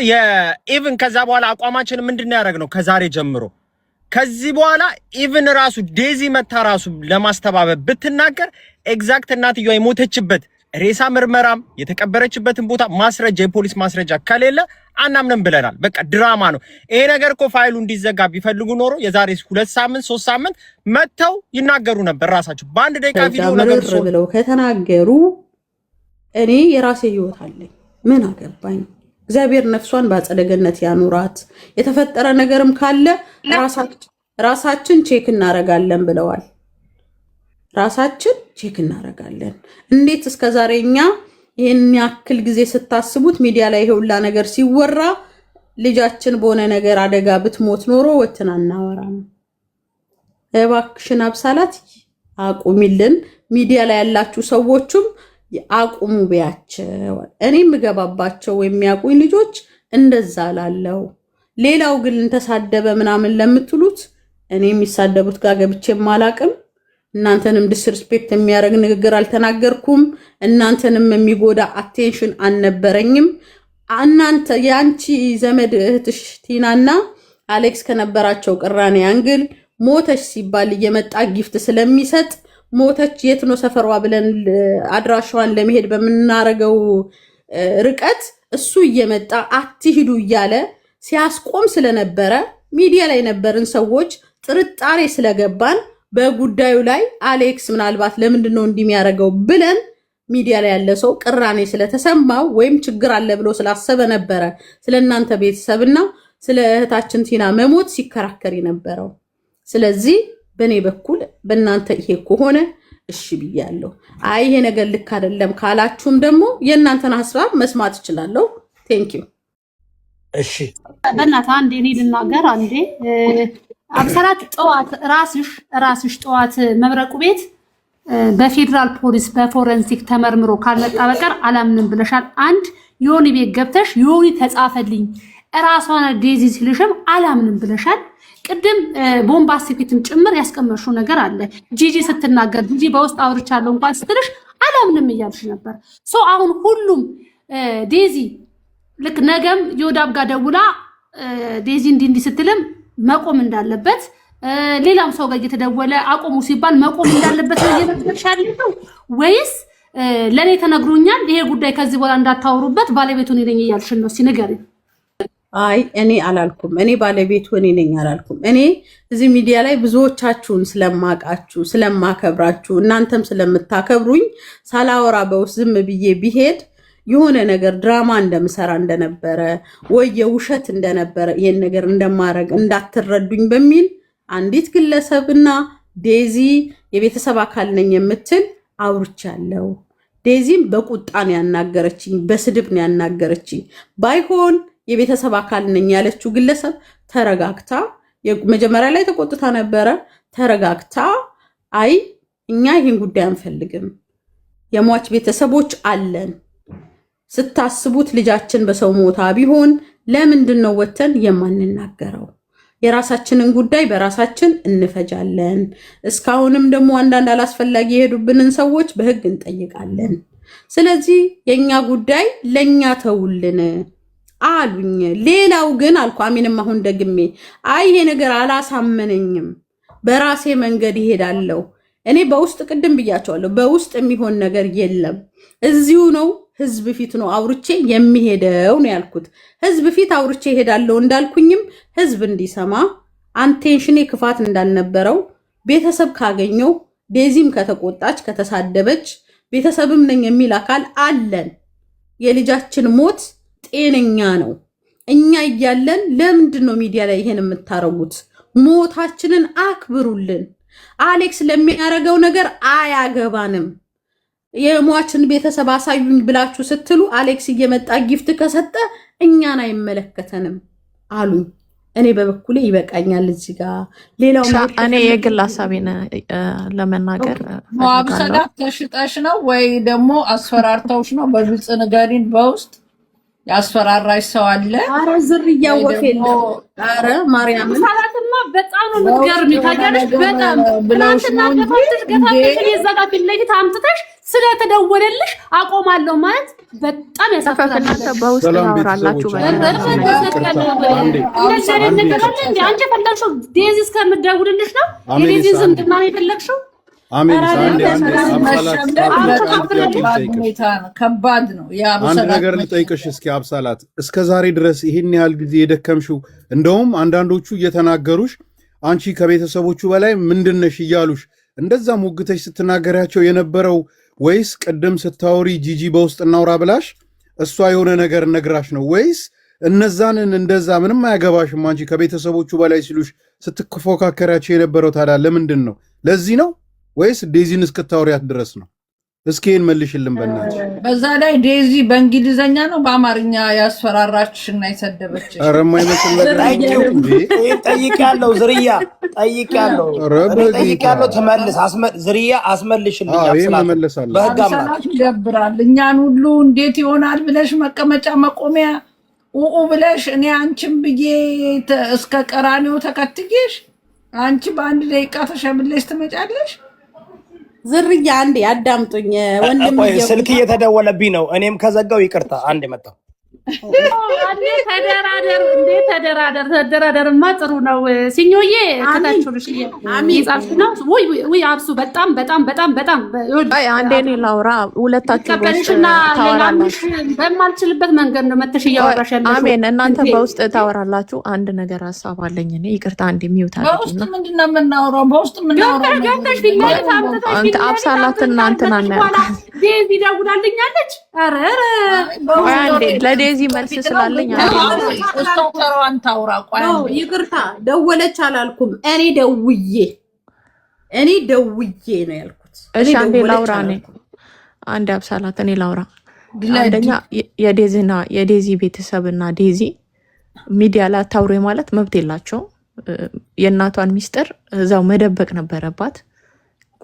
የኢቭን ከዛ በኋላ አቋማችን ምንድነው ያደረግነው? ከዛሬ ጀምሮ ከዚህ በኋላ ኢቭን ራሱ ዴዚ መታ ራሱ ለማስተባበብ ብትናገር ኤግዛክት እናትየዋ የሞተችበት ሬሳ ምርመራም የተቀበረችበትን ቦታ ማስረጃ የፖሊስ ማስረጃ ከሌለ አናምንም ብለናል። በቃ ድራማ ነው ይሄ ነገር እኮ ፋይሉ እንዲዘጋ ቢፈልጉ ኖሮ የዛሬ 2 ሳምንት 3 ሳምንት መተው ይናገሩ ነበር ራሳቸው በአንድ ደቂቃ ቪዲዮ ነገር ብለው ከተናገሩ እኔ የራሴ ህይወት አለኝ ምን አገባኝ። እግዚአብሔር ነፍሷን በአጸደ ገነት ያኑራት። የተፈጠረ ነገርም ካለ ራሳችን ቼክ እናረጋለን ብለዋል። ራሳችን ቼክ እናረጋለን። እንዴት እስከዛሬ እኛ ይሄን ያክል ጊዜ ስታስቡት ሚዲያ ላይ ይሄውላ ነገር ሲወራ ልጃችን በሆነ ነገር አደጋ ብትሞት ኖሮ ወጥተን አናወራም። እባክሽን አብሳላት አቁሚልን። ሚዲያ ላይ ያላችሁ ሰዎችም አቁሙ ቢያቸው። እኔም ገባባቸው የሚያቁኝ ልጆች እንደዛ ላለው። ሌላው ግን ተሳደበ ምናምን ለምትሉት እኔ የሚሳደቡት ጋር ገብቼም አላቅም። እናንተንም ዲስሪስፔክት የሚያደርግ ንግግር አልተናገርኩም። እናንተንም የሚጎዳ አቴንሽን አልነበረኝም። እናንተ ያንቺ ዘመድ እህትሽ ቲናና አሌክስ ከነበራቸው ቅራኔ አንግል ሞተሽ ሲባል እየመጣ ጊፍት ስለሚሰጥ ሞተች የት ነው ሰፈሯ ብለን አድራሻዋን ለመሄድ በመናረገው ርቀት እሱ እየመጣ አትሂዱ እያለ ሲያስቆም ስለነበረ ሚዲያ ላይ ነበርን ሰዎች ጥርጣሬ ስለገባን በጉዳዩ ላይ አሌክስ ምናልባት ለምንድነው እንደሚያረጋው ብለን ሚዲያ ላይ ያለ ሰው ቅራኔ ስለተሰማው ወይም ችግር አለ ብሎ ስላሰበ ነበረ ስለናንተ ቤተሰብና ስለ እህታችን ቲና መሞት ሲከራከር የነበረው። ስለዚህ በኔ በኩል በእናንተ ይሄ ከሆነ እሺ ብያለሁ። አይ ይሄ ነገር ልክ አይደለም ካላችሁም ደግሞ የእናንተን ሐሳብ መስማት እችላለሁ። ቴንክ ዩ። እሺ በእናትህ አንዴ እኔ ልናገር አንዴ አብሰራት ጠዋት ራስሽ ጠዋት መብረቁ ቤት በፌደራል ፖሊስ በፎረንሲክ ተመርምሮ ካልመጣ በቀር አላምንም ብለሻል። አንድ ዮኒ ቤት ገብተሽ ዮኒ ተጻፈልኝ ራሷን ዴዚ ሲልሽም አላምንም ብለሻል። ቅድም ቦምባስቲክም ጭምር ያስቀመሽው ነገር አለ። ጂጂ ስትናገር ጂጂ በውስጥ አውርቻለሁ እንኳን ስትልሽ አላምንም እያልሽ ነበር። ሶ አሁን ሁሉም ዴዚ ልክ ነገም ዮዳብ ጋር ደውላ ዴዚ እንዲህ ስትልም መቆም እንዳለበት ሌላም ሰው ጋር እየተደወለ አቆሙ ሲባል መቆም እንዳለበት ነው እየመጥሻለሁ ወይስ ለኔ ተነግሮኛል ይሄ ጉዳይ ከዚህ በኋላ እንዳታወሩበት ባለቤቱን ነኝ እያልሽ ነው? ሲነገርኝ አይ እኔ አላልኩም። እኔ ባለቤቱ እኔ ነኝ አላልኩም። እኔ እዚህ ሚዲያ ላይ ብዙዎቻችሁን ስለማቃችሁ ስለማከብራችሁ እናንተም ስለምታከብሩኝ ሳላወራ በውስጥ ዝም ብዬ ቢሄድ የሆነ ነገር ድራማ እንደምሰራ እንደነበረ ወይ የውሸት እንደነበረ ይሄን ነገር እንደማረግ እንዳትረዱኝ በሚል አንዲት ግለሰብና ዴዚ የቤተሰብ አካል ነኝ የምትል አውርቻለሁ። ዴዚም በቁጣን ያናገረችኝ በስድብ ነው ያናገረችኝ። ባይሆን የቤተሰብ አካል ነኝ ያለችው ግለሰብ ተረጋግታ መጀመሪያ ላይ ተቆጥታ ነበረ። ተረጋግታ አይ እኛ ይሄን ጉዳይ አንፈልግም፣ የሟች ቤተሰቦች አለን፣ ስታስቡት ልጃችን በሰው ሞታ ቢሆን ለምንድን ነው ወተን የማንናገረው? የራሳችንን ጉዳይ በራሳችን እንፈጃለን። እስካሁንም ደግሞ አንዳንድ አላስፈላጊ የሄዱብንን ሰዎች በህግ እንጠይቃለን። ስለዚህ የኛ ጉዳይ ለኛ ተውልን አሉኝ። ሌላው ግን አልኩ አሚንም አሁን ደግሜ አይ ይሄ ነገር አላሳመነኝም፣ በራሴ መንገድ ይሄዳለሁ። እኔ በውስጥ ቅድም ብያቸዋለሁ፣ በውስጥ የሚሆን ነገር የለም። እዚሁ ነው ህዝብ ፊት ነው አውርቼ የሚሄደው ነው ያልኩት። ህዝብ ፊት አውርቼ ይሄዳለሁ እንዳልኩኝም ህዝብ እንዲሰማ አንቴንሽኔ ክፋት እንዳልነበረው ቤተሰብ ካገኘው ዴዚም ከተቆጣች ከተሳደበች ቤተሰብም ነኝ የሚል አካል አለን። የልጃችን ሞት ጤነኛ ነው። እኛ እያለን ለምንድን ነው ሚዲያ ላይ ይሄን የምታረጉት? ሞታችንን አክብሩልን። አሌክስ ለሚያረገው ነገር አያገባንም። የሟችን ቤተሰብ አሳዩኝ ብላችሁ ስትሉ አሌክስ እየመጣ ጊፍት ከሰጠ እኛን አይመለከተንም አሉኝ። እኔ በበኩሌ ይበቃኛል። እዚህ ጋር ሌላው እኔ የግል ሐሳቤን ለመናገር ማብሰላት ተሽጠሽ ነው ወይ ደግሞ አስፈራርተውሽ ነው? በግልጽ ንገሪን። በውስጥ ያስፈራራሽ ሰው አለ? አረ ዝርያው ወፍ የለም። አረ ማርያም ሰላትማ በጣም ነው የምትገርሚ ታውቂያለሽ በጣም ትናንትና ገፋፍተሽ የዛጋ ፊት ለፊት አምጥተሽ ስለተደወለልሽ አቆማለሁ ማለት በጣም ያሳፍራል። በውስጥ ታወራላችሁ አንቺ ፈለግሽው ዴዚ እስከምትደውልልሽ ነው የዴዚ ዝምድና ነው የፈለግሽው። አሜን ከባድ ነው። አንድ ነገር ልጠይቅሽ እስኪ አብሳላት፣ እስከ ዛሬ ድረስ ይህን ያህል ጊዜ የደከምሽው እንደውም አንዳንዶቹ እየተናገሩሽ አንቺ ከቤተሰቦቹ በላይ ምንድነሽ እያሉሽ እንደዛ ሞግተሽ ስትናገሪያቸው የነበረው ወይስ ቅድም ስታወሪ ጂጂ በውስጥ እናውራ ብላሽ እሷ የሆነ ነገር ነግራሽ ነው ወይስ እነዛንን እንደዛ ምንም አያገባሽም አንቺ ከቤተሰቦቹ በላይ ሲሉሽ ስትፎካከሪያቸው የነበረው ታዲያ ለምንድን ነው? ለዚህ ነው ወይስ ዴዚን እስክታወሪያት ድረስ ነው? እስኪን መልሽልን በእናትሽ። በዛ ላይ ዴዚ በእንግሊዘኛ ነው በአማርኛ ያስፈራራችሽና የሰደበችሽ? ኧረ የማይመስል ነገር ጠይቄያለሁ። ዝርያ ጠይቄያለሁ። ተመልስ ዝርያ አስመልሽልኝ። በህግ አምላክ ይደብራል። እኛን ሁሉ እንዴት ይሆናል ብለሽ መቀመጫ መቆሚያ ኡኡ ብለሽ እኔ አንቺን ብዬ እስከ ቀራኒዮ ተከትጌሽ አንቺ በአንድ ደቂቃ ተሸብለሽ ትመጫለሽ። ዝርያ አንዴ አዳምጡኝ ወንድም ስልክ እየተደወለብኝ ነው። እኔም ከዘጋው ይቅርታ አንዴ መጣሁ። ተደራደርማ ጥሩ ነው። ሲኞዬ ከታችሁልሽ ይጻፍሽ ነው ወይ አብሱ በጣም በጣም በጣም በጣም አንዴ እኔ ላውራ ሁለታችሁ ቀበልሽና ሌላምሽ በማልችልበት መንገድ ነው መተሽ እያወራሽ ያለሽ። አሜን። እናንተ በውስጥ ታወራላችሁ። አንድ ነገር ሀሳብ አለኝ እኔ። ይቅርታ አንዴ ሚውት አድርጊ። በውስጥ ምንድነው የምናወራው? በውስጥ ምናወራው ገብተሽ ቢላይት አንተ አብሳላትና እንትና ነው ዴዚ ደውላልኛለች። ኧረ አንዴ ለዴዚ መልስ ስላለኝ ይቅርታ ደወለች አላልኩም። እኔ ደውዬ ነው ያልኩት። እሺ አንዴ ላውራ ነኝ። አንዴ አብሳላት እኔ ላውራ። አንደኛ የዴዚና የዴዚ ቤተሰብና ዴዚ ሚዲያ ላይ አታውሪ ማለት መብት የላቸው። የእናቷን ሚስጥር እዛው መደበቅ ነበረባት።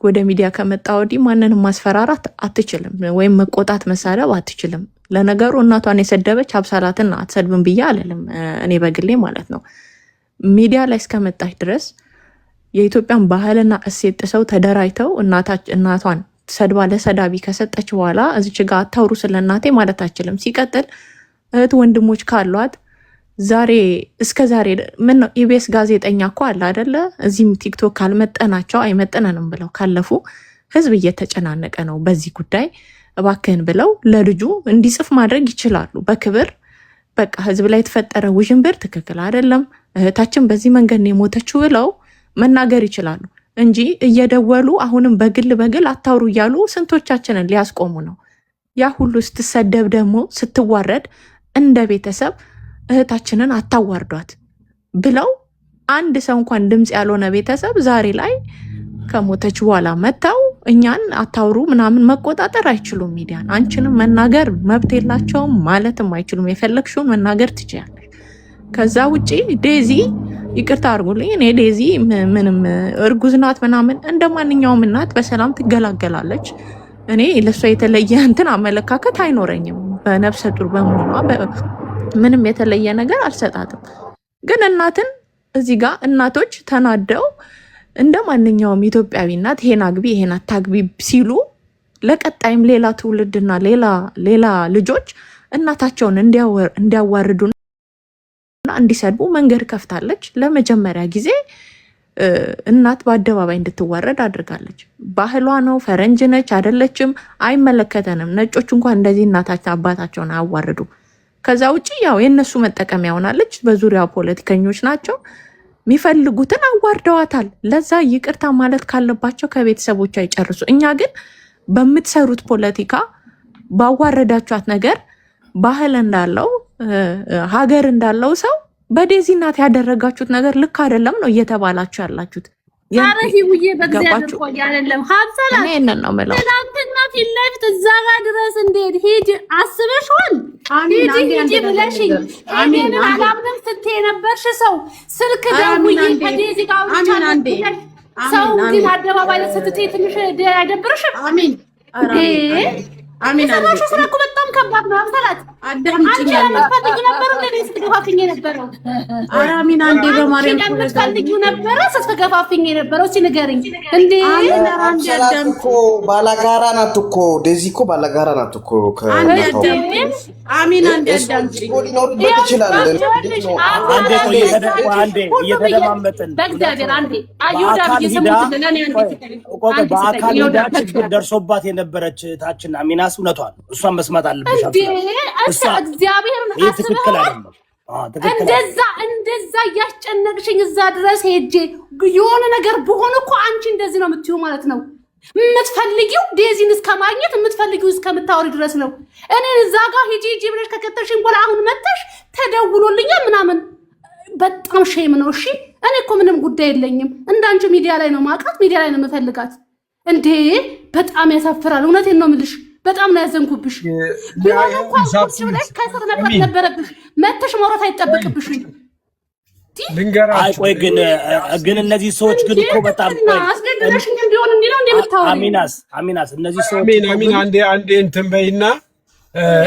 ወደ ሚዲያ ከመጣ ወዲህ ማንንም ማስፈራራት አትችልም፣ ወይም መቆጣት መሳደብ አትችልም። ለነገሩ እናቷን የሰደበች አብሳላትን አትሰድብም ብዬ አልልም እኔ በግሌ ማለት ነው። ሚዲያ ላይ እስከመጣች ድረስ የኢትዮጵያን ባህልና እሴት ጥሰው ተደራጅተው እናቷን ሰድባ ለሰዳቢ ከሰጠች በኋላ እዚች ጋር አታውሩ ስለ እናቴ ማለት አችልም። ሲቀጥል እህት ወንድሞች ካሏት ዛሬ እስከ ዛሬ ምን ነው ኢቢኤስ ጋዜጠኛ እኮ አለ አይደለ? እዚህም ቲክቶክ ካልመጠናቸው አይመጠነንም ብለው ካለፉ ህዝብ እየተጨናነቀ ነው በዚህ ጉዳይ እባክህን ብለው ለልጁ እንዲጽፍ ማድረግ ይችላሉ በክብር። በቃ ህዝብ ላይ የተፈጠረ ውዥንብር ትክክል አይደለም፣ እህታችን በዚህ መንገድ ነው የሞተችው ብለው መናገር ይችላሉ እንጂ እየደወሉ አሁንም በግል አታውሩ እያሉ ስንቶቻችንን ሊያስቆሙ ነው። ያ ሁሉ ስትሰደብ ደግሞ ስትዋረድ እንደ ቤተሰብ እህታችንን አታዋርዷት ብለው አንድ ሰው እንኳን ድምፅ ያልሆነ ቤተሰብ ዛሬ ላይ ከሞተች በኋላ መታው እኛን አታውሩ ምናምን መቆጣጠር አይችሉም። ሚዲያን አንቺንም መናገር መብት የላቸውም ማለትም አይችሉም። የፈለግሽውን መናገር ትችያለሽ። ከዛ ውጪ ዴዚ ይቅርታ አድርጉልኝ፣ እኔ ዴዚ ምንም እርጉዝ ናት ምናምን እንደ ማንኛውም እናት በሰላም ትገላገላለች። እኔ ለሷ የተለየ እንትን አመለካከት አይኖረኝም። በነፍሰ ጡር በመሆኗ ምንም የተለየ ነገር አልሰጣትም። ግን እናትን እዚህ ጋር እናቶች ተናደው እንደ ማንኛውም ኢትዮጵያዊ እናት ይሄን አግቢ ይሄን አታግቢ ሲሉ ለቀጣይም ሌላ ትውልድና ሌላ ልጆች እናታቸውን እንዲያዋርዱና እንዲሰድቡ መንገድ ከፍታለች። ለመጀመሪያ ጊዜ እናት በአደባባይ እንድትዋረድ አድርጋለች። ባህሏ ነው። ፈረንጅ ነች አይደለችም አይመለከተንም። ነጮች እንኳን እንደዚህ እናታቸው አባታቸውን አያዋርዱ። ከዛ ውጪ ያው የነሱ መጠቀሚያ ሆናለች። በዙሪያው ፖለቲከኞች ናቸው፣ የሚፈልጉትን አዋርደዋታል። ለዛ ይቅርታ ማለት ካለባቸው ከቤተሰቦቿ ይጨርሱ። እኛ ግን በምትሰሩት ፖለቲካ ባዋረዳችኋት ነገር ባህል እንዳለው ሀገር እንዳለው ሰው በዴዚ እናት ያደረጋችሁት ነገር ልክ አይደለም ነው እየተባላችሁ ያላችሁት። ያረፊ ውዬ በእግዚአብሔር ቆይ አይደለም ሀብሰላ እኔን ነው ማለት ትናንትና ፊት ለፊት እዛ ጋር ድረስ እንዴት ሂጂ አስበሽዋል? ሂጂ ብለሽኝ እኔን አላምንም ስትይ የነበርሽ ሰው ስልክ ደውዬ ከዴዚ ጋር ብቻ ሰው ግን አደባባይ ላይ ስትይ ትንሽ አይደብርሽም? አሚን አንዴ ሰማሽ ስራ እኮ በጣም ከባድ ነው። አብሰላት አዳምጪኝ። ፈልጊ ነበር እንዴ ስትገፋፍኝ የነበረው? ኧረ አሚን አንዴ በማርያም ፈልጊ ነበር ስትገፋፍኝ የነበረው? እስኪ ንገሪኝ እንዴ። አብሰላት እኮ ባላጋራ ናት እኮ ዴዚ እኮ ባላጋራ ናት እኮ አሚን አንዴ አዳምጪኝ። ሊኖርበት ይችላል። አንዴ እየተደማመጥን በእግዚአብሔር አንዴ አዩዳ እየሰሙት ለኔ አንዴ በአካል ሄዳ ችግር ደርሶባት የነበረች ታችን አሚናስ እውነቷን እሷን መስማት አለብሽ። እግዚአብሔርን ትክክል አይደለም። እንደዛ እያስጨነቅሽኝ እዛ ድረስ ሄጄ የሆነ ነገር በሆነ እኮ አንቺ እንደዚህ ነው የምትይው ማለት ነው። የምትፈልጊው ዴዚን እስከማግኘት የምትፈልጊው እስከምታወሪ ድረስ ነው። እኔ እዛ ጋር ሂጂ ብለሽ ከከተልሽኝ በኋላ አሁን መተሽ ተደውሎልኛል ምናምን በጣም ሼም ነው። እሺ እኔ እኮ ምንም ጉዳይ የለኝም። እንዳንቺ ሚዲያ ላይ ነው ማውቃት፣ ሚዲያ ላይ ነው የምፈልጋት። እንዴ በጣም ያሳፍራል። እውነቴን ነው የምልሽ። በጣም ነው ያዘንኩብሽ። ቢሆን እንኳን ቁጭ ብለሽ ከስር ነበረብሽ መተሽ ማውራት አይጠበቅብሽም። አይ ቆይ ግን እነዚህ ሰዎች ግን እኮ በጣም አስገድደሽኝ እንዲሆን እንዲለው እንደምታወሪ አሚናስ እነዚህ ሰዎች አሚን አንዴ እንትን በይና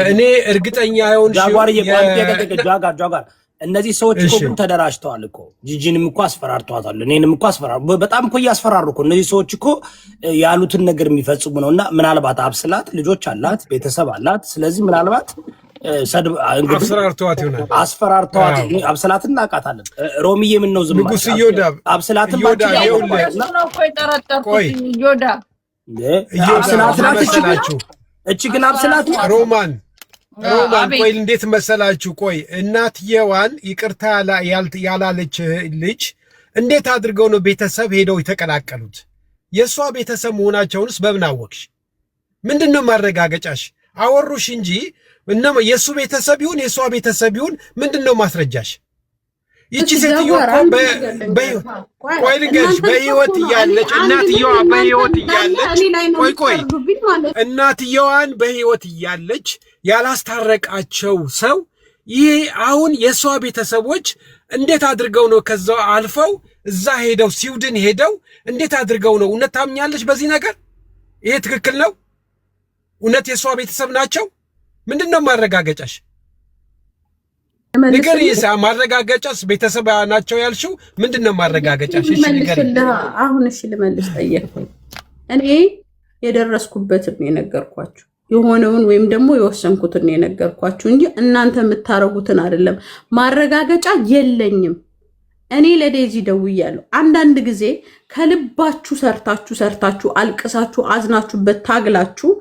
እኔ እርግጠኛ ይሁን ጃጋር እነዚህ ሰዎች እኮ ግን ተደራጅተዋል እኮ ጂጂንም እኮ አስፈራርተዋታል። እኔንም እኮ በጣም እኮ እያስፈራሩ እኮ እነዚህ ሰዎች እኮ ያሉትን ነገር የሚፈጽሙ ነውና ምናልባት አብስላት ልጆች አላት፣ ቤተሰብ አላት። ስለዚህ ምናልባት አስፈራርተዋት ይሆናል። አስፈራርተዋት አብስላትን እናውቃታለን። ሮሚዬ ምን ነው ዝም ንጉስ ይወዳ አብስላትን እቺ ግን አብስላት ሮማን ቆይ እንዴት መሰላችሁ? ቆይ እናትየዋን ይቅርታ ያላለች ልጅ እንዴት አድርገው ነው ቤተሰብ ሄደው የተቀላቀሉት? የእሷ ቤተሰብ መሆናቸውንስ በምን አወቅሽ? ምንድነው ማረጋገጫሽ? አወሩሽ እንጂ የእሱ ቤተሰብ ይሁን የእሷ ቤተሰብ ይሁን ምንድነው ማስረጃሽ? ይቺ ሴትዮ ቆይ ልንገርሽ፣ በህይወት እያለች እናትየዋ በህይወት እያለች ቆይ እናትየዋን በህይወት እያለች ያላስታረቃቸው ሰው ይህ አሁን የእሷ ቤተሰቦች እንዴት አድርገው ነው ከዛው አልፈው እዛ ሄደው ስዊድን ሄደው እንዴት አድርገው ነው? እውነት ታምኛለች በዚህ ነገር? ይሄ ትክክል ነው? እውነት የእሷ ቤተሰብ ናቸው? ምንድነው ማረጋገጫሽ? ንገሪ። ማረጋገጫስ ቤተሰብ ናቸው ያልሽው ምንድነው ማረጋገጫሽ? እሺ ንገሪ። አሁን እሺ ልመልስ ጠየቅኩኝ። እኔ የደረስኩበትን ነው የነገርኳችሁ፣ የሆነውን ወይም ደግሞ የወሰንኩትን ነው የነገርኳችሁ እንጂ እናንተ የምታረጉትን አይደለም። ማረጋገጫ የለኝም። እኔ ለዴዚ ደውያለሁ። አንዳንድ ጊዜ ከልባችሁ ሰርታችሁ አልቅሳችሁ አዝናችሁበት ታግላችሁ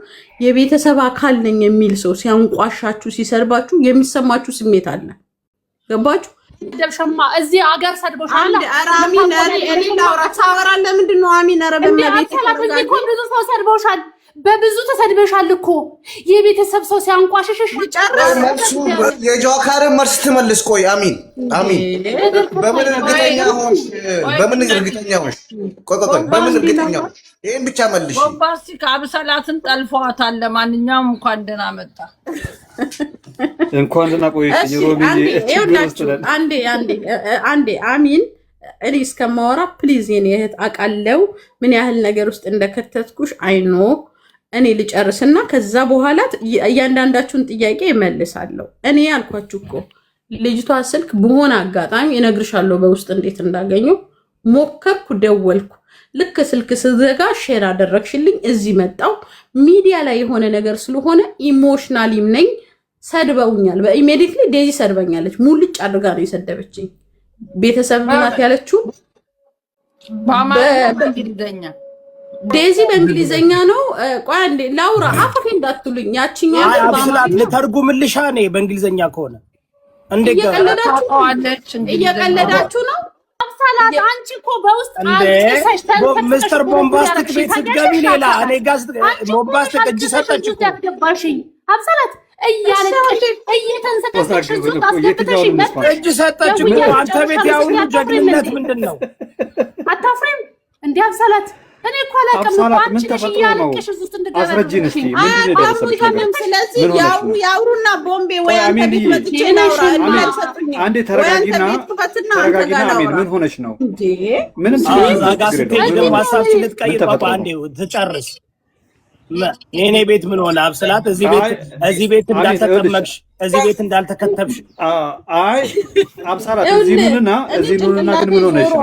የቤተሰብ አካል ነኝ የሚል ሰው ሲያንቋሻችሁ ሲሰርባችሁ የሚሰማችሁ ስሜት አለ። ገባችሁ? ደብሸማ እዚህ አገር ሰድቦሻል። አሚን እኔ ላውራ ታወራ ለምንድን ነው አሚን? ኧረ በመቤት ብዙ ሰው ሰድቦሻል። በብዙ ተሰድበሻል እኮ የቤተሰብ ሰው ሲያንቋሽሽሽ መልሱ የጆካርን መልስ ትመልስ። ቆይ አሚን በምን እርግጠኛ ሆንሽ? ቆይ በምን እርግጠኛ ሆንሽ? ይሄን ብቻ መልሽ። ቦምባስቲክ አብሰላትን ጠልፈዋታል። ለማንኛውም እንኳን ደህና መጣ። እንኳን ደህና ቆይሽ ሮሚ። አንዴ አሚን እኔ እስከማወራ ፕሊዝ የኔ እህት አውቃለሁ ምን ያህል ነገር ውስጥ እንደከተትኩሽ አይኖ። እኔ ልጨርስና ከዛ በኋላ እያንዳንዳችሁን ጥያቄ እመልሳለሁ። እኔ ያልኳችሁ እኮ ልጅቷ ስልክ በሆነ አጋጣሚ እነግርሻለሁ በውስጥ እንዴት እንዳገኙ ሞከርኩ፣ ደወልኩ። ልክ ስልክ ስዘጋ ሼር አደረግሽልኝ፣ እዚህ መጣው። ሚዲያ ላይ የሆነ ነገር ስለሆነ ኢሞሽናሊም ነኝ። ሰድበውኛል። በኢሜዲትሊ ዴዚ ሰድበኛለች። ሙልጭ አድርጋ ነው የሰደበችኝ። ቤተሰብ ናት ያለችው በእንግሊዘኛ ዴዚ በእንግሊዘኛ ነው። ቆይ አንዴ ላውራ፣ አፈፌ እንዳትሉኝ። ያቺኛው አብስላት ልተርጉምልሻ እኔ በእንግሊዘኛ ከሆነ እየቀለዳችሁ ነው። አብስላት አንቺ እኮ በውስጥ ሚስተር ቦምባስቲክ ቤት ስትገቢ ሌላ እኔ ጋር ቦምባስቲክ እጅ ሰጠች እኮ አብስላት እየተንሰቀሰቅሽ እጅ ሰጠች እኮ። አንተ ቤት ያው ጀግንነት ምንድን ነው? አታፍሪም እንዴ አብስላት? እኔ እኮ አላውቅም። አንቺ ነሽ እያለቀሽ እዚህ ውስጥ እንድገባ አስረጂን እስቲ ምንድን ነው የደረሰብሽ? ስለዚህ ያውሩና ቦምቤ ወይ አንተ ቤት መጥቼ ናውራ አልሰጡኝ። አንዴ ተረጋጊና አሚን ምን ሆነሽ ነው? ምንም ዛጋ ስትሄጂ ደግሞ ሀሳብሽን ልትቀይር ባባ አንዴ ትጨርስ። የኔ ቤት ምን ሆነ? አብስላት እዚህ ቤት እንዳልተቀመጥሽ እዚህ ቤት እንዳልተከተብሽ። አይ አብስላት እዚህ ኑንና ግን ምን ሆነሽ ነው?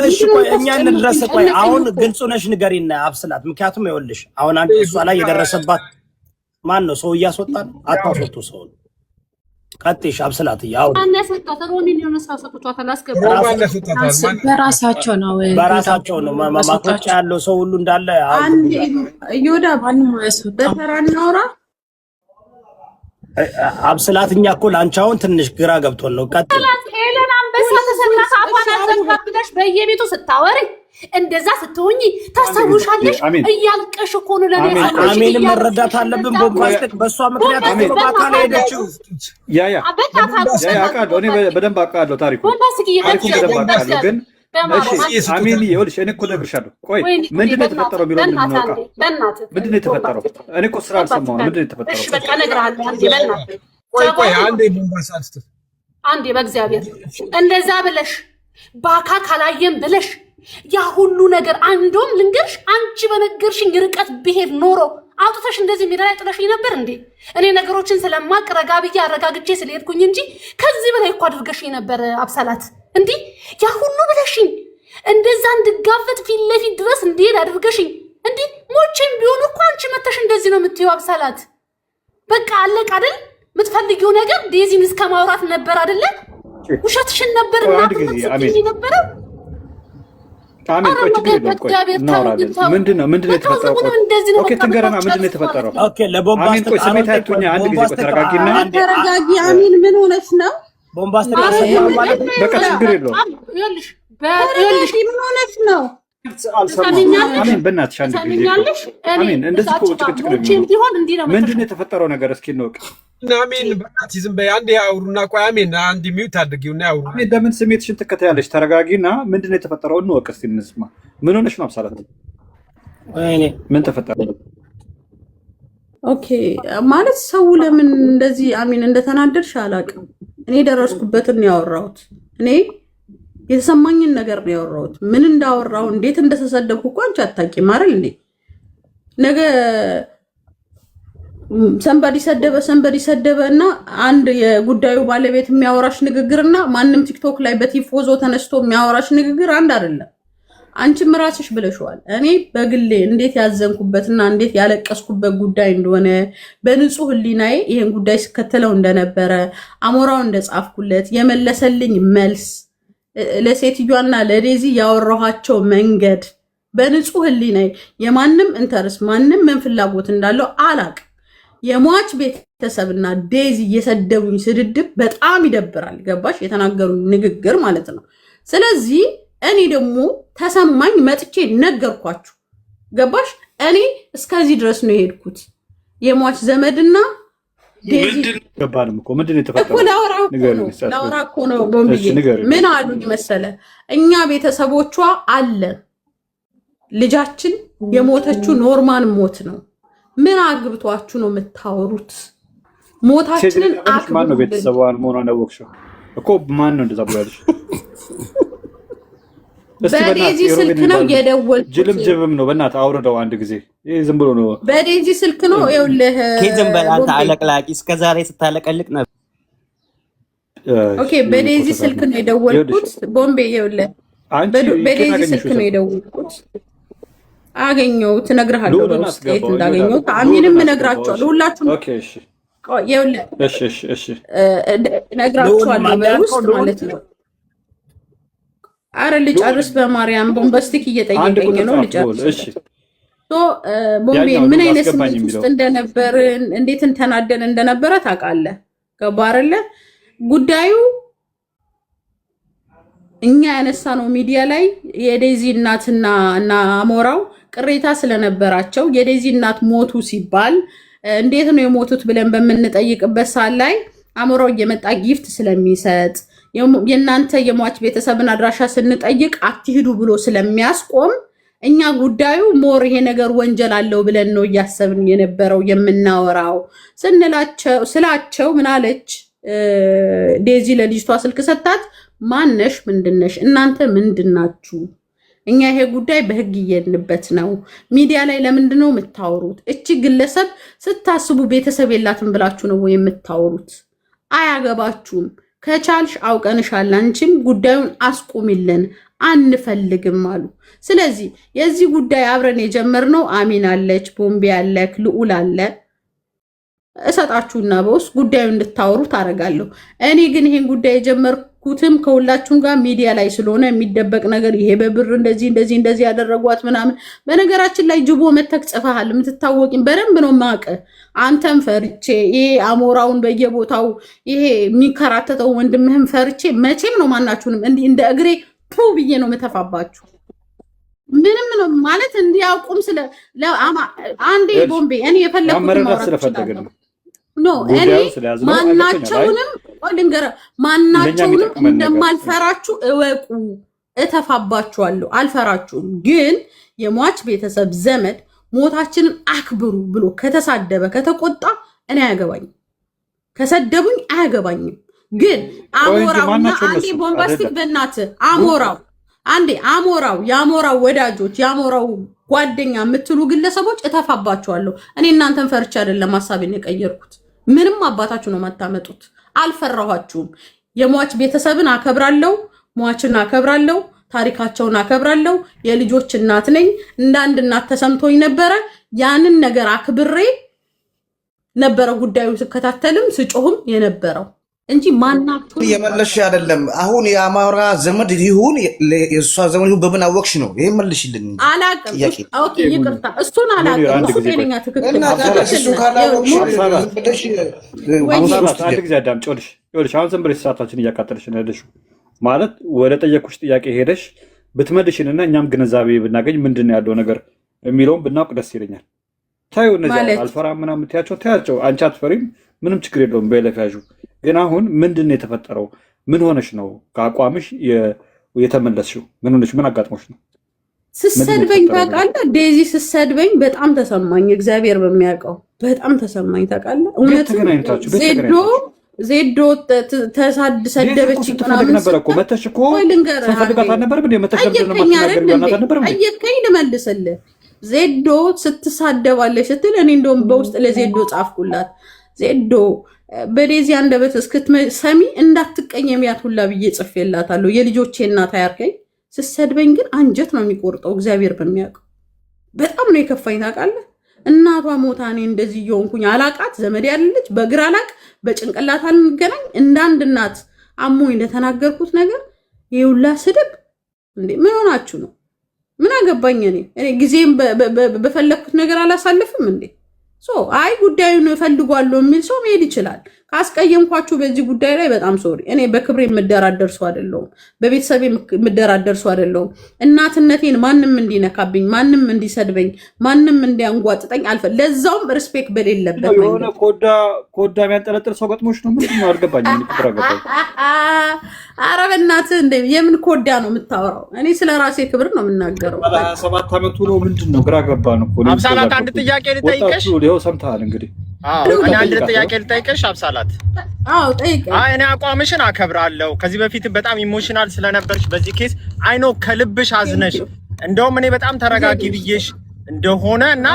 እሺ ቆይ እኛ እንድረስ። ቆይ አሁን ግልጽ ነሽ ንገሪና አብስላት። ምክንያቱም ይኸውልሽ አሁን አንቺ እሷ ላይ የደረሰባት ማን ነው? ሰው እያስወጣን አታስወጡ ሰው ቀጥሽ አብስላት ያው በራሳቸው ነው ማማቆጫ ያለው ሰው ሁሉ እንዳለ አንድ ይወዳ ማንም አይሰጣ በተራ እናውራ። አብስላት እኛ እኮ ላንቻውን ትንሽ ግራ ገብቶን ነው። ቀጥል ሄለን አንበሳ ተሰላሳ አፋን ዘግባብለሽ በየቤቱ ስታወሪ እንደዛ ስትሆኚ ታስታውሻለሽ? እያልቀሽ እኮ ነው ለኔ አሜን መረዳት አለብን። ቦምባስቲክ በሷ ምክንያት ተባካለ ሄደችው። ያ አውቃለሁ፣ እኔ በደንብ አውቃለሁ ታሪኩ በደንብ አውቃለሁ። ግን እሺ አሜን ይኸውልሽ፣ እኔ እኮ ነግርሻለሁ። ቆይ ምንድነው የተፈጠረው የሚለው ምንድነው የተፈጠረው? እኔ እኮ ስራ አልሰማሁም። ምንድነው የተፈጠረው? እሺ በቃ እነግርሃለሁ። አንዴ በእናትህ ቆይ አንዴ ቦምባስቲክ አንዴ በእግዚአብሔር እንደዛ ብለሽ በአካል ካላየን ብለሽ ያ ሁሉ ነገር አንዶም ልንገርሽ፣ አንቺ በነገርሽኝ ርቀት ብሄድ ኖሮ አውጥተሽ እንደዚህ ሜዳ ላይ ጥለሽኝ ነበር እንዴ? እኔ ነገሮችን ስለማቅ ረጋ ብዬ አረጋግቼ ስለሄድኩኝ እንጂ ከዚህ በላይ እኮ አድርገሽኝ ነበር አብስላት። እንዲህ ያ ሁሉ ብለሽኝ እንደዛ እንድጋፈጥ ፊት ለፊት ድረስ እንድሄድ አድርገሽኝ እንዲህ ሞቼም ቢሆን እኮ አንቺ መተሽ እንደዚህ ነው የምትይው አብስላት። በቃ አለቅ አይደል? የምትፈልጊው ነገር ዴዚን እስከ ማውራት ነበር አይደለ? ውሸትሽን ነበር እና ነበር አሜን። ቆይ ችግር የለውም። ቆይ እናወራለን። ምንድነው የተፈጠረው? ኦኬ ትንገረና ምንድነው የተፈጠረው? ኦኬ ለቦምባስቲክ ቆይ ስሜት አትሁኛ። አንድ ጊዜ ቆይ ተረጋጊና ተረጋጊ። አሜን ምን ሆነሽ ነው? ቦምባስቲክ አሰማው ማለት በቃ ችግር የለውም። ይኸውልሽ ምን ሆነሽ ነው? አሜን በእናትሽ አንድ ጊዜ አሜን። እንደዚህ እኮ ጭቅጭቅ ነው የሚሆነው። ምንድነው የተፈጠረው ነገር እስኪ እንወቅ። አሜን በእናትሽ ዝም በይ አንዴ ያውሩና ቆይ አሜን አንዴ ሚውት አድርጊውና ያውሩ። አሜን ለምን ስሜትሽን ትከታያለሽ? ተረጋጊና ምንድነው የተፈጠረው እንወቅ እስኪ እንስማ። ምን ሆነሽ ነው አብስላት? እኔ ምን ተፈጠረ? ኦኬ ማለት ሰው ለምን እንደዚህ አሜን እንደተናደድሽ አላውቅም። እኔ ደረስኩበትን ያወራሁት እኔ የተሰማኝን ነገር ነው ያወራሁት። ምን እንዳወራው እንዴት እንደተሰደብኩ እኮ አንቺ አታውቂም አይደል እንዴ? ነገ ሰንበዲ ሰደበ እና አንድ የጉዳዩ ባለቤት የሚያወራሽ ንግግርና ማንም ቲክቶክ ላይ በቲፎዞ ተነስቶ የሚያወራሽ ንግግር አንድ አይደለም። አንቺም ራስሽ ብለሽዋል። እኔ በግሌ እንዴት ያዘንኩበትና እንዴት ያለቀስኩበት ጉዳይ እንደሆነ በንጹህ ህሊናዬ ይሄን ጉዳይ ስከተለው እንደነበረ አሞራው እንደጻፍኩለት የመለሰልኝ መልስ ለሴትዮዋና ለዴዚ ያወራኋቸው መንገድ በንጹህ ህሊናዬ የማንም ኢንተርስ ማንም ምን ፍላጎት እንዳለው አላቅም። የሟች ቤተሰብና ዴዚ የሰደቡኝ ስድድብ በጣም ይደብራል። ገባሽ? የተናገሩኝ ንግግር ማለት ነው። ስለዚህ እኔ ደግሞ ተሰማኝ መጥቼ ነገርኳችሁ። ገባሽ? እኔ እስከዚህ ድረስ ነው የሄድኩት። የሟች ዘመድና ዴዚ ገባንም እኮ ምንድነው የተፈጠረው? ላውራ እኮ ነው ቦምብዬ። ምን አሉኝ መሰለ? እኛ ቤተሰቦቿ አለን ልጃችን የሞተችው ኖርማን ሞት ነው። ምን አግብቷችሁ ነው የምታወሩት? ሞታችንን ማን ነው ቤተሰቧን መሆኗን ያወቅሽው እኮ? ማን ነው እንደዛ ብሎ ያለሽ? በዴዚ ስልክ ነው የደወልኩት። ጅልምጅምም ነው በእናትህ አውርደው አንድ ጊዜ። ይሄ ዝም ብሎ ነው። በዴዚ ስልክ ነው። ይኸውልህ ከዝም በላንተ አለቅላቂ እስከዛሬ ስታለቀልቅ ነበር። ኦኬ በዴዚ ስልክ ነው የደወልኩት። ቦምቤ ይኸውልህ በዴዚ ስልክ ነው የደወልኩት። አገኘሁት፣ እነግርሃለሁ በውስጥ የት እንዳገኘሁት። አሚንም እነግራቸዋለሁ ሁላችሁም። ኦኬ እሺ ይኸውልህ እሺ እነግራቸዋለሁ በውስጥ ማለት ነው። አረ ልጨርስ በማርያም ቦምባስቲክ እየጠየቀኝ ነው። ልጨርስ እሺ። ቦምቤ ምን አይነት ስሜት ውስጥ እንደነበርን እንዴት እንተናደን እንደነበረ ታውቃለህ። ገባህ አይደለ? ጉዳዩ እኛ ያነሳነው ሚዲያ ላይ የዴዚ እናትና አሞራው ቅሬታ ስለነበራቸው የዴዚ እናት ሞቱ ሲባል እንዴት ነው የሞቱት ብለን በምንጠይቅበት ሰዓት ላይ አሞራው እየመጣ ጊፍት ስለሚሰጥ የእናንተ የሟች ቤተሰብን አድራሻ ስንጠይቅ አትሂዱ ብሎ ስለሚያስቆም እኛ ጉዳዩ ሞር ይሄ ነገር ወንጀል አለው ብለን ነው እያሰብን የነበረው የምናወራው ስላቸው ምን አለች ዴዚ ለልጅቷ ስልክ ሰጣት። ማነሽ ምንድነሽ እናንተ ምንድናችሁ? እኛ ይሄ ጉዳይ በህግ እየሄድንበት ነው። ሚዲያ ላይ ለምንድን ነው የምታወሩት? እቺ ግለሰብ ስታስቡ ቤተሰብ የላትም ብላችሁ ነው ወይ የምታወሩት? አያገባችሁም። ከቻልሽ አውቀንሻል፣ አንቺም ጉዳዩን አስቁሚልን አንፈልግም አሉ። ስለዚህ የዚህ ጉዳይ አብረን የጀመርነው አሚን አለች፣ ቦምቤ አለክ፣ ልዑል አለ። እሰጣችሁና በውስጥ ጉዳዩ እንድታወሩ ታደርጋለሁ። እኔ ግን ይሄን ጉዳይ የጀመርኩትም ከሁላችሁም ጋር ሚዲያ ላይ ስለሆነ የሚደበቅ ነገር ይሄ በብር እንደዚህ ያደረጓት ምናምን። በነገራችን ላይ ጅቦ መተክ ጽፈሃል፣ የምትታወቂም በደንብ ነው ማቀ። አንተም ፈርቼ ይሄ አሞራውን በየቦታው ይሄ የሚከራተተው ወንድምህም ፈርቼ መቼም ነው ማናችሁንም እንዲህ እንደ እግሬ ፑ ብዬ ነው መተፋባችሁ። ምንም ነው ማለት እንዲያውቁም ስለ አንዴ ቦምቤ እኔ የፈለኩት ነው ኖ እኔ ማናቸውንም እንደማልፈራችሁ እወቁ። እተፋባችኋለሁ፣ አልፈራችሁም። ግን የሟች ቤተሰብ ዘመድ ሞታችንን አክብሩ ብሎ ከተሳደበ ከተቆጣ እኔ አያገባኝም፣ ከሰደቡኝ አያገባኝም። ግን አሞራውና አንዴ ቦምባስቲክ በእናትህ አሞራው አንዴ የአሞራው ወዳጆች የአሞራው ጓደኛ የምትሉ ግለሰቦች እተፋባችኋለሁ። እኔ እናንተን ፈርቻ አይደለም ሐሳቤን የቀየርኩት። ምንም አባታችሁ ነው የማታመጡት። አልፈራኋችሁም። የሟች ቤተሰብን አከብራለሁ፣ ሟችን አከብራለሁ፣ ታሪካቸውን አከብራለሁ። የልጆች እናት ነኝ። እንደ አንድ እናት ተሰምቶኝ ነበረ። ያንን ነገር አክብሬ ነበረ ጉዳዩ ስከታተልም ስጮህም የነበረው እንጂ ማናችሁ የመለሽ አይደለም። አሁን የአማራ ዘመድ ይሁን የሷ ዘመድ ይሁን በምን አወቅሽ ነው? ይሄ መልሽልኝ። አላቅም። ኦኬ ይቅርታ፣ እሱን አላቅም። እሱ ጤነኛ ትክክል እና እሱ ካላወቅሽ አንድ ጊዜ አዳምጪ። ይኸውልሽ አሁን ዝም ብለሽ ሰዓታችን እያቃጠለሽ ነው ያለሽው። ማለት ወደ ጠየኩሽ ጥያቄ ሄደሽ ብትመልሽንና እኛም ግንዛቤ ብናገኝ ምንድን ነው ያለው ነገር የሚለውን ብናውቅ ደስ ይለኛል። ታዩ እነዚህ አልፈራም ምናምን የምትያቸው ታያቸው። አንቺ አትፈሪም፣ ምንም ችግር የለውም በለፍ ያዡ። ግን አሁን ምንድን ነው የተፈጠረው? ምን ሆነሽ ነው ከአቋምሽ የተመለስሽው? ምን ሆነሽ? ምን አጋጥሞሽ ነው? ስሰድበኝ ታውቃለህ? ዴዚ ስሰድበኝ በጣም ተሰማኝ። እግዚአብሔር በሚያውቀው በጣም ተሰማኝ። ታውቃለህ? እውነት ዜዶ ሰደበች ነበር እኮ መተሽ እኮ ሰፈልጋት አልነበረም እንዴ? መተሽ ጠየቀኝ፣ ልመልስልህ። ዜዶ ስትሳደባለች ስትል እኔ እንደውም በውስጥ ለዜዶ ጻፍኩላት። ዜዶ በዴዚ አንደበት እስክትሰሚ እንዳትቀየሚያት ሁላ ብዬ ጽፌላታለሁ። የልጆቼ እናት አያርከኝ። ስሰድበኝ ግን አንጀት ነው የሚቆርጠው። እግዚአብሔር በሚያውቀው በጣም ነው የከፋኝ። ታውቃለህ? እናቷ ሞታ እኔ እንደዚህ እየሆንኩኝ አላቃት፣ ዘመድ ያለች በግራ አላቅ፣ በጭንቅላት አንገናኝ። እንደ አንድ እናት አሞኝ እንደተናገርኩት ነገር የሁላ ስድብ እንዴ! ምን ሆናችሁ ነው? ምን አገባኝ እኔ ጊዜም በፈለግኩት ነገር አላሳልፍም እንዴ? አይ ጉዳዩን እፈልጓለሁ የሚል ሰው መሄድ ይችላል። ካስቀየምኳችሁ በዚህ ጉዳይ ላይ በጣም ሶሪ። እኔ በክብሬ የምደራደር ሰው አይደለሁም። በቤተሰቤ የምደራደር ሰው አይደለሁም። እናትነቴን ማንም እንዲነካብኝ፣ ማንም እንዲሰድበኝ፣ ማንም እንዲያንጓጥጠኝ ለዛውም ሪስፔክት በሌለበት የሆነ ኮዳ የሚያንጠለጥል ሰው ገጥሞሽ ነው? ምንድን ነው አልገባኝም። ኧረ በእናትህ የምን ኮዳ ነው የምታወራው? እኔ ስለ ራሴ ክብር ነው የምናገረው። 7 ዓመቱ ነው ምንድን ነው? ግራ ገባን እኮ። አብሳላት አንድ ጥያቄ ልጠይቅሽ። ሰምተሃል እንግዲህ? እኔ አንድ ጥያቄ ልጠይቅሽ አብሳላት። እኔ አቋምሽን አከብራለሁ። ከዚህ በፊት በጣም ኢሞሽናል ስለነበርሽ በዚህ ኬስ አይኖ ከልብሽ አዝነሽ እንደውም እኔ በጣም ተረጋጊ ብዬሽ እንደሆነ እና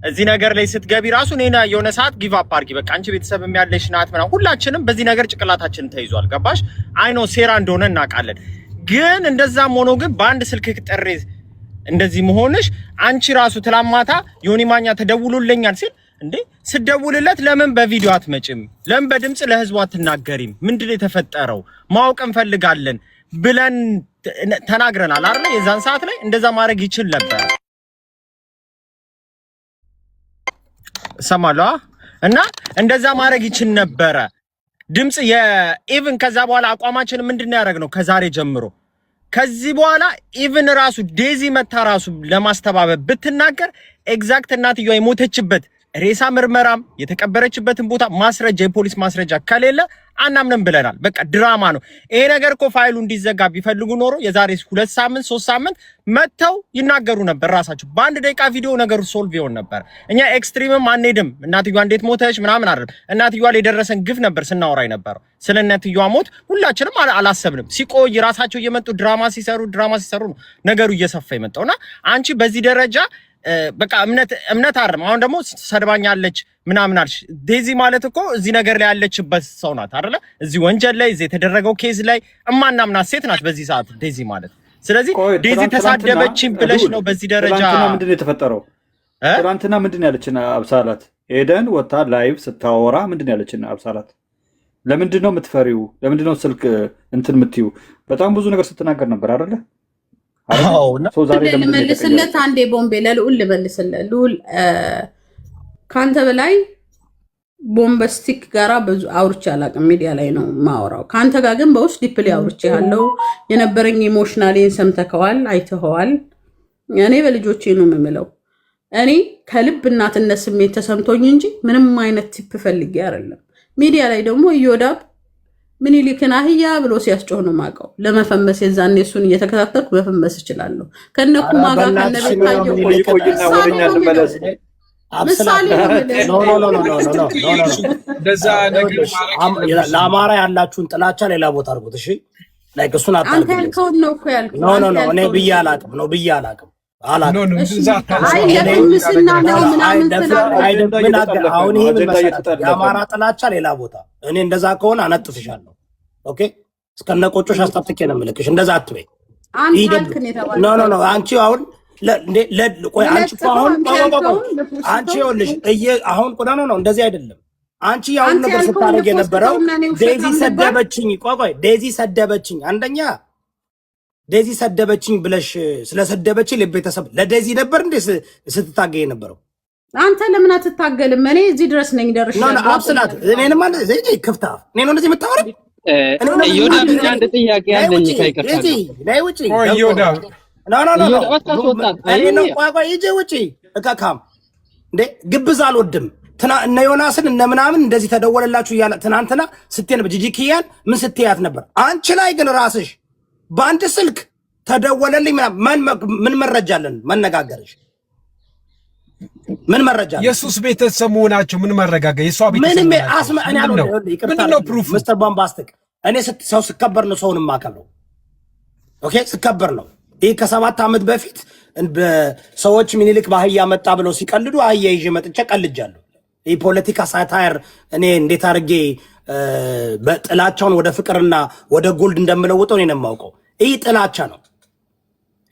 እዚህ ነገር ላይ ስትገቢ ራሱ እኔና የሆነ ሰዓት ጊቭ አፕ አድርጊ፣ በቃ አንቺ ቤተሰብ ያለሽ ናት ምናምን። ሁላችንም በዚህ ነገር ጭቅላታችን ተይዟል። ገባሽ? አይኖ ሴራ እንደሆነ እናውቃለን። ግን እንደዛም ሆኖ ግን በአንድ ስልክ ጥሪ እንደዚህ መሆንሽ አንቺ ራሱ ትላማታ ዮኒ ማኛ ተደውሎልኛል ሲል እንዴ ስደውልለት ለምን በቪዲዮ አትመጭም? ለምን በድምጽ ለህዝቡ አትናገሪም? ምንድነው የተፈጠረው? ማወቅ እንፈልጋለን ብለን ተናግረናል አይደል? የዛን ሰዓት ላይ እንደዛ ማድረግ ይችል ነበር። ሰማለዋ እና እንደዛ ማድረግ ይችል ነበረ። ድምጽ የኢቭን ከዛ በኋላ አቋማችን ምንድነው ያደረግነው? ከዛሬ ጀምሮ ከዚህ በኋላ ኢቭን ራሱ ዴዚ መታ ራሱ ለማስተባበብ ብትናገር ኤግዛክት እናትየዋ የሞተችበት ሬሳ ምርመራም የተቀበረችበትን ቦታ ማስረጃ የፖሊስ ማስረጃ ከሌለ አናምንም ብለናል። በቃ ድራማ ነው ይሄ ነገር እኮ ፋይሉ እንዲዘጋ ቢፈልጉ ኖሮ የዛሬ 2 ሳምንት 3 ሳምንት መተው ይናገሩ ነበር ራሳቸው። በአንድ ደቂቃ ቪዲዮ ነገሩ ሶልቭ ይሆን ነበር። እኛ ኤክስትሪምም አንሄድም። እናትየዋ እንዴት ሞተች ምናምን አይደለም። እናትየዋ ላይ የደረሰን ግፍ ነበር ስናወራ የነበረው። ስለ እናትየዋ ሞት ሁላችንም አላሰብንም። ሲቆይ ራሳቸው እየመጡ ድራማ ሲሰሩ ነው ነገሩ እየሰፋ የመጣውና አንቺ በዚህ ደረጃ በቃ እምነት አርም አሁን ደግሞ ሰድባኛለች ምናምን አልሽ። ዴዚ ማለት እኮ እዚህ ነገር ላይ ያለችበት ሰው ናት አይደለ? እዚህ ወንጀል ላይ እዚህ የተደረገው ኬዝ ላይ እማናምናት ሴት ናት በዚህ ሰዓት ዴዚ ማለት። ስለዚህ ዴዚ ተሳደበችኝ ብለሽ ነው በዚህ ደረጃ ምንድን ነው የተፈጠረው? ትናንትና ምንድን ነው ያለችን አብሳላት? ኤደን ወታ ላይቭ ስታወራ ምንድን ነው ያለችን አብሳላት? ለምንድን ነው የምትፈሪው? ለምንድን ነው ስልክ እንትን የምትይው? በጣም ብዙ ነገር ስትናገር ነበር አይደለ? ልመልስለት አንዴ ቦምቤ ለልዑል ልመልስለት። ልዑል ከአንተ በላይ ቦምበስቲክ ጋራ ብዙ አውርቼ አላውቅም። ሚዲያ ላይ ነው ማወራው። ከአንተ ጋር ግን በውስጥ ዲፕሊ አውርቼ ያለው የነበረኝ ኢሞሽናሌን ሰምተከዋል፣ አይተኸዋል። እኔ በልጆቼ ነው የምምለው። እኔ ከልብ እናትነት ስሜት ተሰምቶኝ እንጂ ምንም አይነት ቲፕ ፈልጌ አይደለም። ሚዲያ ላይ ደግሞ እዮዳብ ምኒልክን አህያ ብሎ ሲያስጮህ ነው ማቀው። ለመፈመስ የዛኔ እሱን እየተከታተልኩ መፈመስ እችላለሁ። ከነኩማ ጋር ከነቤታየው ምሳሌ ለአማራ ያላችሁን ጥላቻ ሌላ ቦታ አድርጉት። እሺ ላይክ እሱን አንተ ያልከውን ነው እኮ ያልኩት። ኖ እኔ ብዬ አላቅም። የአማራ ጥላቻ ሌላ ቦታ። እኔ እንደዛ ከሆነ አነጥፍሻለሁ። ኦኬ እስከነ ቆጮሽ አስታጥቄ ነው የምልክሽ። እንደዛ አትበይ። ኖ አንቺ አሁን ቆይ አንቺ ይኸውልሽ አሁን ነው እንደዚህ አይደለም። አንቺ ያሁን ነገር ስታደርግ የነበረው ዴዚ ሰደበችኝ። ቆይ ዴዚ ሰደበችኝ። አንደኛ ዴዚ ሰደበችኝ ብለሽ ስለሰደበችኝ ለቤተሰብ ለዴዚ ነበር እንዴ ስትታገይ የነበረው? አንተ ለምን አትታገልም? እኔ እዚህ ድረስ ነኝ ደርሻለሁ። ነው አብስላት እኔንም ማለት ዘይጂ ክፍታ እኔ ነው እንደዚህ የምታወራው? ይሁዳ አንድ ጥያቄ ያለኝ ከይቀርታ ላይ ውጪ ይሁዳ ኖ እኔ ነው ቆይ ይጄ ውጪ እካካም እንዴ ግብዝ አልወድም። እነ ዮናስን እነ ምናምን እንደዚህ ተደወለላችሁ እያለ ትናንትና ስትይ ነበር። ጂጂኪያን ምን ስትያት ነበር? አንቺ ላይ ግን ራስሽ በአንድ ስልክ ተደወለልኝ። ምን መረጃ አለን? መነጋገርሽ ምን መረጃ አለን? የሱስ ቤተሰብ መሆናችሁ ምን መረጋጋ? የሷ ቤተሰብ ምንድነው ፕሩፍ? ሚስተር ቦምባስቲክ እኔ ሰው ስከበር ነው ሰውን የማከብረው። ኦኬ ስከበር ነው። ይህ ከ7 ዓመት በፊት ሰዎች ምኒልክ በአህያ መጣ ብለው ሲቀልዱ አህያ ይዤ መጥቼ ቀልጃለሁ። ይህ ፖለቲካ ሳታየር እኔ እንዴት አድርጌ በጥላቻውን ወደ ፍቅርና ወደ ጎልድ እንደምለውጠው እኔ ነው የማውቀው። ይህ ጥላቻ ነው።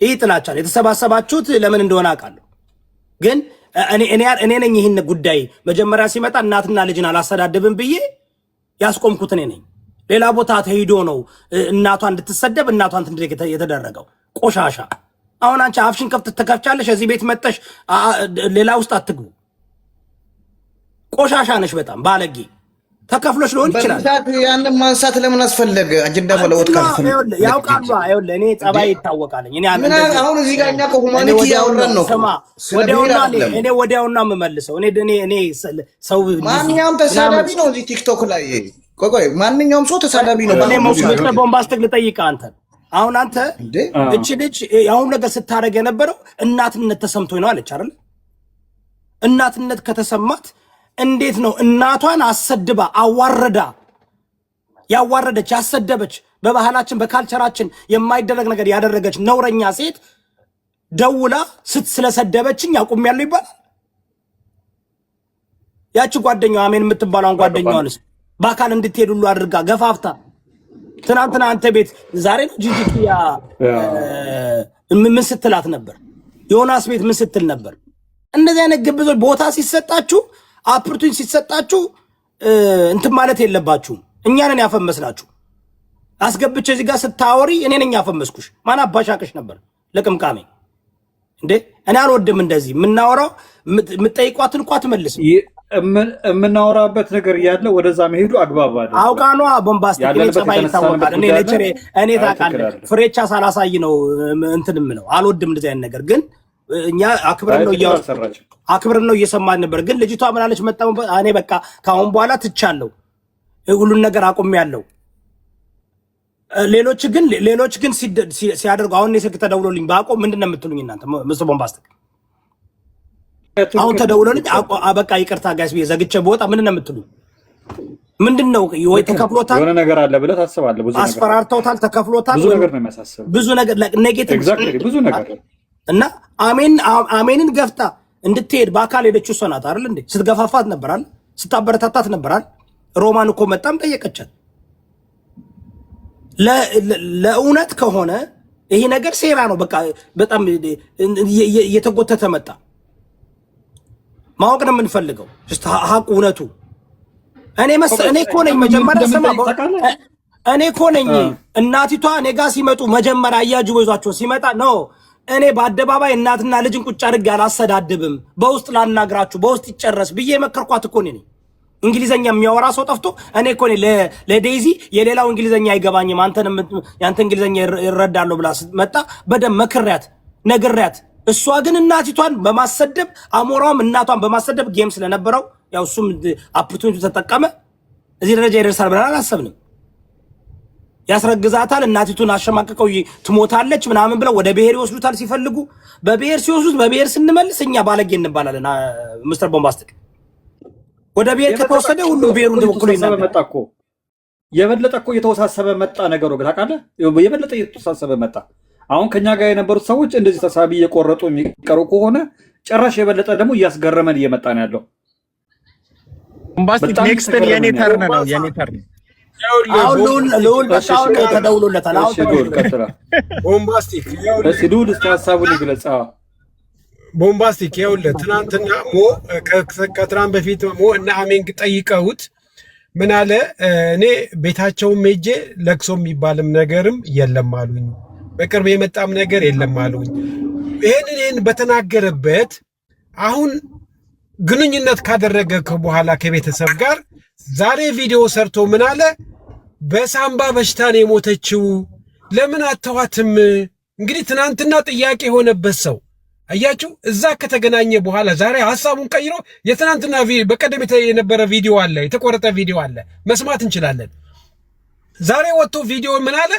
ይህ ጥላቻ ነው። የተሰባሰባችሁት ለምን እንደሆነ አውቃለሁ። ግን እኔ ነኝ ይህን ጉዳይ መጀመሪያ ሲመጣ እናትና ልጅን አላስተዳድብም ብዬ ያስቆምኩት እኔ ነኝ። ሌላ ቦታ ተሄዶ ነው እናቷ እንድትሰደብ እናቷን የተደረገው። ቆሻሻ። አሁን አንቺ አፍሽን ተከፍቻለሽ። እዚህ ቤት መጠሽ ሌላ ውስጥ አትግቡ። ቆሻሻ ነሽ በጣም ባለጌ። ተከፍሎሽ ሊሆን ይችላል። ያንን ማንሳት ለምን አስፈለገ? አጀንዳ መለወጥ ካልፈለገ ያውቃሉ። አይወለ እኔ ጸባይ ይታወቃልኝ። እኔ አሁን እዚህ ጋር እኛ ከሁማኒቲ ያወራን ነው። እኔ ወዲያውና የምመልሰው እኔ ሰው ማንኛውም ተሳዳቢ ነው እዚህ ቲክቶክ ላይ። ቆይ ማንኛውም ሰው ተሳዳቢ ነው። እኔ ሚስተር ቦምባስቲክ ልጠይቅህ አንተ አሁን አንተ እቺ ልጅ አሁን ነገር ስታደርግ የነበረው እናትነት ተሰምቶኝ ነው አለች አይደል? እናትነት ከተሰማት እንዴት ነው እናቷን አሰድባ አዋረዳ ያዋረደች ያሰደበች በባህላችን በካልቸራችን የማይደረግ ነገር ያደረገች ነውረኛ ሴት ደውላ ስለሰደበችኝ አቁሜያለሁ ይባላል? ያቺ ጓደኛዋ አሜን የምትባለውን ጓደኛዋንስ በአካል እንድትሄድ ሁሉ አድርጋ ገፋፍታ ትናንትና አንተ ቤት ዛሬ ነው ጂጂኪያ ምን ስትላት ነበር? ዮናስ ቤት ምን ስትል ነበር? እንደዚህ አይነት ግብዞች ቦታ ሲሰጣችሁ አፕርቱን ሲሰጣችሁ እንትን ማለት የለባችሁም። እኛ ነን ያፈመስናችሁ። አስገብቼ እዚህ ጋር ስታወሪ እኔ ነኝ ያፈመስኩሽ። ማን አባሻቀሽ ነበር ለቅምቃሜ እንዴ? እኔ አልወድም እንደዚህ የምናወራው። የምጠይቋትን እንኳ ትመልስ። የምናወራበት ነገር ያለ ወደዛ መሄዱ አግባብ አይደለም። አውቃኗ ቦምባስቲክ እኔ ጸባይ ይታወቃል። እኔ ታውቃለህ ፍሬቻ ሳላሳይ ነው እንትን የምለው። አልወድም እንደዚህ አይነት ነገር ግን እኛ አክብረን ነው እየሰማን ነበር። ግን ልጅቷ ምናለች መጣው እኔ በቃ ካሁን በኋላ ትቻለሁ ሁሉን ነገር አቁሜያለሁ። ሌሎች ግን ሲያደርጉ አሁን ስልክ ተደውሎልኝ ባቆም ምንድነው የምትሉኝ እናንተ? ምስል ቦምባስቲክ አሁን ተደውሎልኝ በቃ ይቅርታ ጋይስ ብዬ ዘግቼ በወጣ ምንድነው የምትሉኝ? ምንድነው ወይ ተከፍሎታል፣ የሆነ ነገር አለ ብለህ ታስባለህ። ብዙ ነገር አስፈራርተውታል፣ ተከፍሎታል፣ ብዙ ነገር ነው የሚያሳስበው፣ ብዙ ነገር ኔጌቲቭ ኤግዛክትሊ ብዙ ነገር እና አሜንን ገፍታ እንድትሄድ በአካል ሄደችው እሷ ናት አይደል እንዴ? ስትገፋፋት ነበር አይደል? ስታበረታታት ነበር አይደል? ሮማን እኮ መጣም ጠየቀቻት። ለእውነት ከሆነ ይሄ ነገር ሴራ ነው። በቃ በጣም እየተጎተተ መጣ። ማወቅ ነው የምንፈልገው ሀቁ እውነቱ። እኔ እኮ ነኝ መጀመሪያ ስማ፣ እኔ እኮ ነኝ እናቲቷ እኔ ጋር ሲመጡ መጀመሪያ አያጅቦ ይዟቸው ሲመጣ ነው እኔ በአደባባይ እናትና ልጅን ቁጭ አድርጌ አላሰዳድብም፣ በውስጥ ላናግራችሁ፣ በውስጥ ይጨረስ ብዬ መከርኳት እኮ ነኝ። እንግሊዘኛ የሚያወራ ሰው ጠፍቶ እኔ እኮ ለዴዚ የሌላው እንግሊዘኛ አይገባኝም ያንተ እንግሊዘኛ ይረዳለሁ ብላ ስትመጣ በደም መክሪያት ነግሪያት። እሷ ግን እናቲቷን በማሰደብ አሞራውም እናቷን በማሰደብ ጌም ስለነበረው ያው እሱም አፕቶንቱ ተጠቀመ። እዚህ ደረጃ ይደርሳል ብለን አላሰብንም። ያስረግዛታል፣ እናቲቱን አሸማቀቀው ትሞታለች ምናምን ብለው ወደ ብሔር ይወስዱታል ሲፈልጉ። በብሔር ሲወስዱት በብሔር ስንመልስ እኛ ባለጌ እንባላለን። ሚስተር ቦምባስቲክ ወደ ብሔር ከተወሰደ ሁሉ ብሔሩን ተወክሎ መጣ እኮ የበለጠ እኮ የተወሳሰበ መጣ ነገሩ። ታውቃለህ፣ የበለጠ የተወሳሰበ መጣ። አሁን ከኛ ጋር የነበሩት ሰዎች እንደዚህ ተሳቢ እየቆረጡ የሚቀሩ ከሆነ ጭራሽ የበለጠ ደግሞ እያስገረመን እየመጣ ነው ያለው። ቦምባስቲክ ኔክስት የኔ ተርን ነው የኔ ተርን። ልዑል በቃውን ተደውሎለታል። ቦምባስቲክ ልዑል እስኪ ሀሳቡን ይግለጽ። ቦምባስቲክ ይኸውልህ ትናንትና ከትናንት በፊት እና አሜን ጠይቀውት ምን አለ? እኔ ቤታቸውም ሄጄ ለቅሶ የሚባልም ነገርም የለም አሉኝ። በቅርብ የመጣም ነገር የለም አሉኝ። ይህን በተናገረበት አሁን ግንኙነት ካደረገ በኋላ ከቤተሰብ ጋር ዛሬ ቪዲዮ ሰርቶ ምን አለ? በሳምባ በሽታን የሞተችው ለምን አተዋትም? እንግዲህ ትናንትና ጥያቄ የሆነበት ሰው አያችሁ፣ እዛ ከተገናኘ በኋላ ዛሬ ሐሳቡን ቀይሮ የትናንትና በቀደም የነበረ ቪዲዮ አለ፣ የተቆረጠ ቪዲዮ አለ፣ መስማት እንችላለን። ዛሬ ወጥቶ ቪዲዮ ምን አለ?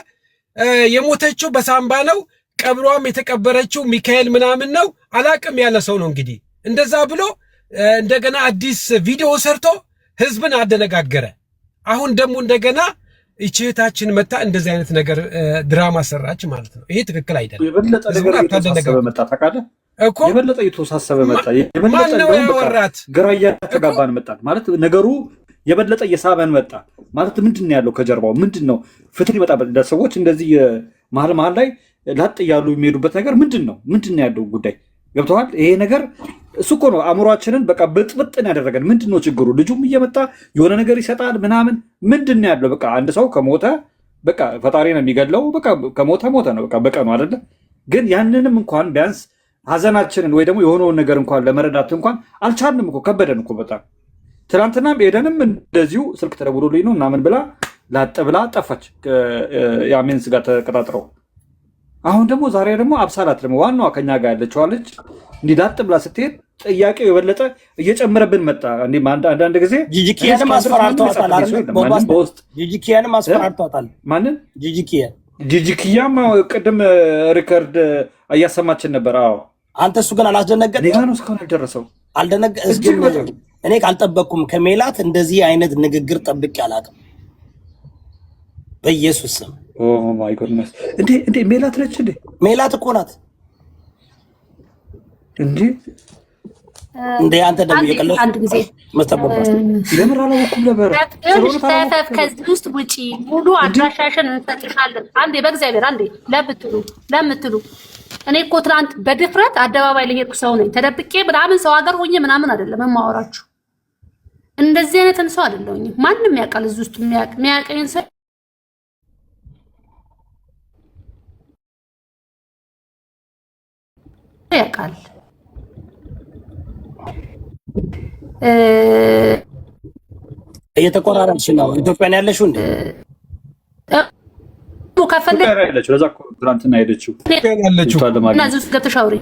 የሞተችው በሳምባ ነው፣ ቀብሯም የተቀበረችው ሚካኤል ምናምን ነው አላቅም ያለ ሰው ነው። እንግዲህ እንደዛ ብሎ እንደገና አዲስ ቪዲዮ ሰርቶ ህዝብን አደነጋገረ። አሁን ደግሞ እንደገና እህታችን መታ እንደዚህ አይነት ነገር ድራማ ሰራች ማለት ነው። ይሄ ትክክል አይደለም። የበለጠ ነገር የተወሳሰበ መጣ። ታውቃለህ እኮ የበለጠ የተወሳሰበ መጣ። ያወራት ግራ እያተጋባን መጣ ማለት ነገሩ የበለጠ እየሳበን መጣ ማለት ምንድን ነው ያለው ከጀርባው? ምንድን ነው ፍትህ ይመጣበት ለሰዎች እንደዚህ መሀል ላይ ላጥ እያሉ የሚሄዱበት ነገር ምንድን ነው? ምንድን ነው ያለው ጉዳይ? ገብተዋል? ይሄ ነገር እሱ እኮ ነው አእምሯችንን በቃ ብጥብጥን ያደረገን። ምንድን ነው ችግሩ? ልጁም እየመጣ የሆነ ነገር ይሰጣል ምናምን። ምንድን ነው ያለው? በቃ አንድ ሰው ከሞተ በቃ ፈጣሪ ነው የሚገድለው። በቃ ከሞተ ሞተ ነው በቃ በቀኑ አይደለ? ግን ያንንም እንኳን ቢያንስ ሀዘናችንን ወይ ደግሞ የሆነውን ነገር እንኳን ለመረዳት እንኳን አልቻልንም እኮ ከበደን እኮ በጣም። ትናንትናም ሄደንም እንደዚሁ ስልክ ተደውሎልኝ ነው ምናምን ብላ ላጥ ብላ ጠፋች የአሜን ስጋ ተቀጣጥረው። አሁን ደግሞ ዛሬ ደግሞ አብሳላት ደግሞ ዋናዋ ከኛ ጋር ያለችዋለች እንዲህ ላጥ ብላ ስትሄድ ጥያቄው የበለጠ እየጨመረብን መጣ። አንዳንድ ጊዜ ጂጂኪያንም አስፈራርተዋታል አይደል? ጂጂኪያንም አስፈራርተዋታል። ማንን? ጂጂኪያም ቅድም ሪከርድ እያሰማችን ነበር። አዎ አንተ እሱ ግን አላስደነገጥም? ኔጋ ነው እስካሁን ያልደረሰው። እኔ ካልጠበቅኩም ከሜላት እንደዚህ አይነት ንግግር ጠብቄ አላውቅም። በኢየሱስ ስም ኦ ማይ ጎድነስ! እንዴ ሜላት ነች እንዴ? ሜላት እኮ ናት እንዴ? እንደ አንተ ደግሞ የቀለው አንድ ጊዜ መስተቦባስ ለምን አላወኩም ነበር? ተፈፍ ከዚህ ውስጥ ውጪ ሙሉ አድራሻሽን እንሰጥሻለን። አንዴ በእግዚአብሔር አንዴ ለምትሉ እኔ እኮ ትናንት በድፍረት አደባባይ ላይ ሄድኩ ሰው ነኝ። ተደብቄ ምናምን ሰው ሀገር ሆኜ ምናምን አይደለም የማወራችሁ። እንደዚህ አይነትን ሰው አይደለሁኝም። ማንም ያውቃል እዚህ ውስጥ የሚያውቀኝ ሰው ያውቃል። እየተቆራረጥሽ ነው። ኢትዮጵያን ያለሽው እንዴ? ከፈለግሽ ለዛ እኮ ትናንትና ሄደችው እና እዚህ ውስጥ ገብተሽ አውሪ።